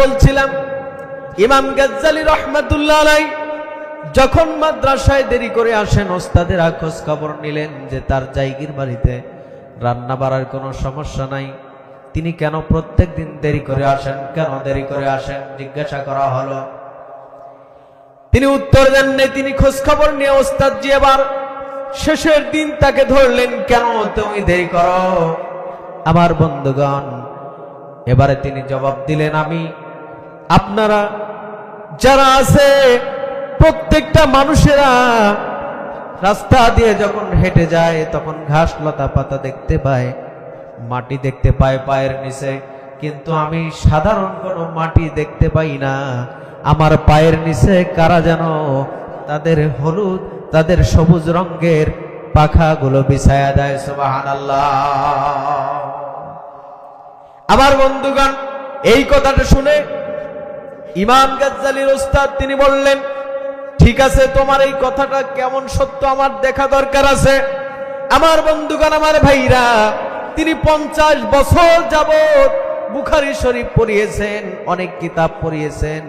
বলছিলাম ইমাম গাজ্জালী রাহমাতুল্লাহ আলাইহি যখন মাদ্রাসায় দেরি করে আসেন, ওস্তাদেরা খোঁজ খবর নিলেন যে তার জায়গির বাড়িতে রান্না বাড়ার কোনো সমস্যা নাই, তিনি কেন প্রত্যেক দিন দেরি করে আসেন, কেন দেরি করে আসেন জিজ্ঞাসা করা হলো। তিনি উত্তর দেন নাই। তিনি খোঁজ খবর নিয়ে ওস্তাদজি এবার শেষের দিন তাকে ধরলেন, কেন তুমি দেরি করো? আমার বন্ধুগণ, এবারে তিনি জবাব দিলেন, আমি আপনারা যারা আছে প্রত্যেকটা মানুষেরা রাস্তা দিয়ে যখন হেঁটে যায় তখন ঘাস লতা পাতা দেখতে পায়, মাটি দেখতে পায় পায়ের নিচে, কিন্তু আমি সাধারণ কোনো মাটি দেখতে পাই না। আমার পায়ের নিচে কারা যেন তাদের হলুদ, তাদের সবুজ রঙের পাখাগুলো বিছায়া দেয়। সুবহানাল্লাহ। আমার বন্ধুগণ, এই কথাটা শুনে ইমাম গাজ্জালীর ওস্তাদ তিনি বললেন, ঠিক আছে, তোমার এই কথাটা কেমন সত্য আমার দেখা দরকার আছে। আমার বন্ধুগণ, আমার ভাইরা, তিনি 50 বছর যাবত বুখারী শরীফ পড়িয়েছেন, অনেক কিতাব পড়িয়েছেন।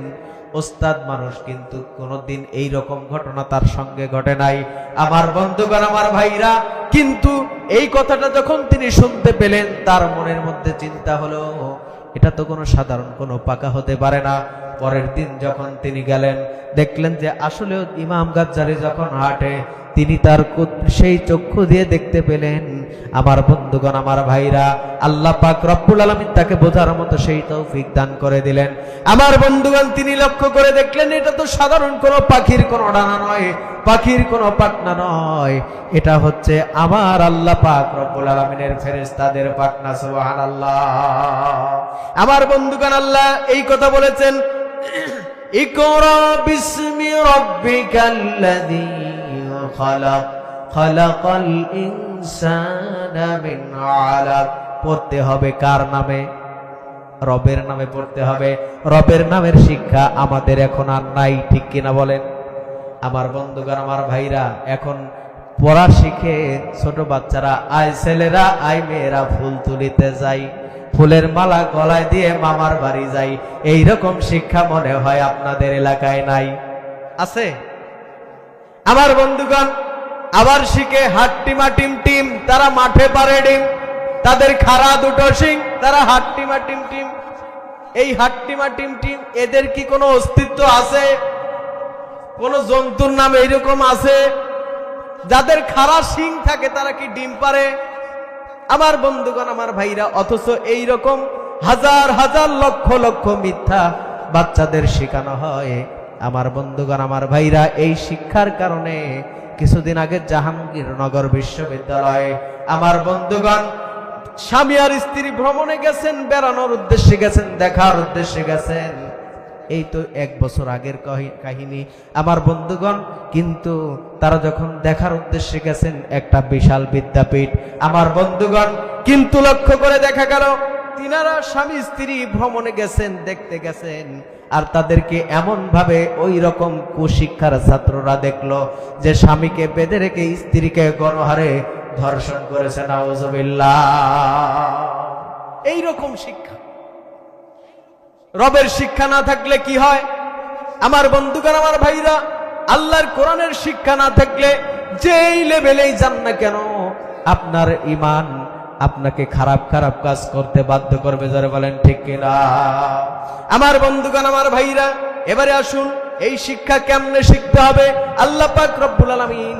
ওস্তাদ মানুষ, কিন্তু কোনদিন এই রকম ঘটনা তার সঙ্গে ঘটে নাই। আমার বন্ধুগণ, আমার ভাইরা, কিন্তু এই কথাটা যখন তিনি শুনতে পেলেন, তার মনের মধ্যে চিন্তা হলো, এটা তো কোনো সাধারণ কোনো পাকা হতে পারে না। পরের দিন যখন তিনি গেলেন, দেখলেন যে আসলেও ইমাম গাজ্জালী যখন হাঁটে, তিনি তার সেই চক্ষু দিয়ে দেখতে পেলেন। আমার বন্ধুগণ, আমার ভাইরা, আল্লাহ পাক রব্বুল আলামিন তাকে বোঝার মতো সেই তৌফিক দান করে দিলেন। আমার বন্ধুগণ, তিনি লক্ষ্য করে দেখলেন, এটা তো সাধারণ কোনো পাখির কোনো ডানা নয়, পাখির কোনো পাখনা নয়, এটা হচ্ছে আমার আল্লাহ পাক রব্বুল আলামিনের ফেরেশতাদের পাখনা। সুবহানাল্লাহ। আমার বন্ধুগণ, আল্লাহ এই কথা বলেছেন, ইকরা বিসমি রাব্বিকাল্লাযী খালাক খালাকাল ইনসানা মিন আলাক। পড়তে হবে কার নামে? রবের নামে পড়তে হবে। রবের নামের শিক্ষা আমাদের এখন আর নাই, ঠিক কিনা বলেন? আমার বন্ধুগণ, আমার ভাইরা, এখন পড়া শিখে ছোট বাচ্চারা, আয় ছেলেরা, আয় মেয়েরা, ফুল তুলিতে যাই, ফুলের মালা গলায় দিয়ে মামার বাড়ি যাই। এই রকম শিক্ষা মনে হয় আপনাদের এলাকায় নাই? আছে? আমার বন্ধুগণ, আবার শিখে হাট্টিমা টিম টিম, তারা মাঠে পারে ডিম, তাদের খাড়া দুটো শিং, তারা হাট্টিমা টিম টিম। এই হাট্টিমা টিম টিম, এদের কি কোনো অস্তিত্ব আছে? কোন জন্তুর নাম এইরকম আছে যাদের খাড়া শিং থাকে, তারা কি ডিম পারে? আমার বন্ধুগণ, আমার ভাইরা, অথচ এই রকম হাজার হাজার লক্ষ লক্ষ মিথ্যা বাচ্চাদের শেখানো হয়। আমার বন্ধুগণ, আমার ভাইরা, এই শিক্ষার কারণে কিছুদিন আগে জাহাঙ্গীরনগর বিশ্ববিদ্যালয়ে আমার বন্ধুগণ স্বামী আর স্ত্রী ভ্রমণে গেছেন, বেড়ানোর উদ্দেশ্যে গেছেন, দেখার উদ্দেশ্যে গেছেন। এই তো 1 বছর আগের কাহিনী। আমার বন্ধুগণ, কিন্তু তারা যখন দেখার উদ্দেশ্যে গেছেন একটা বিশাল বিদ্যাপীঠ, আমার বন্ধুগণ, কিন্তু লক্ষ্য করে দেখা গেল তিনারা স্বামী স্ত্রী ভ্রমণে গেছেন, দেখতে গেছেন, আর তাদেরকে এমন ভাবে ওই রকম কুশিক্ষার ছাত্ররা দেখলো যে স্বামীকে বেঁধে রেখে স্ত্রীকে গণহারে ধর্ষণ করেছে। নাউজুবিল্লাহ। এই রকম শিক্ষা। রবের শিক্ষা না থাকলে কি হয়? আমার বন্ধুগণ, আমার ভাইরা, আল্লাহর কোরআনের শিক্ষা না থাকলে যেই লেভেলেই যান না কেন, আপনার ঈমান আপনাকে খারাপ খারাপ কাজ করতে বাধ্য করবে। যারা বলেন ঠিক কিনা? আমার বন্ধুগণ, আমার ভাইরা, এবারে আসুন এই শিক্ষা কেমনে শিখতে হবে। আল্লাহ পাক রব্বুল আলামিন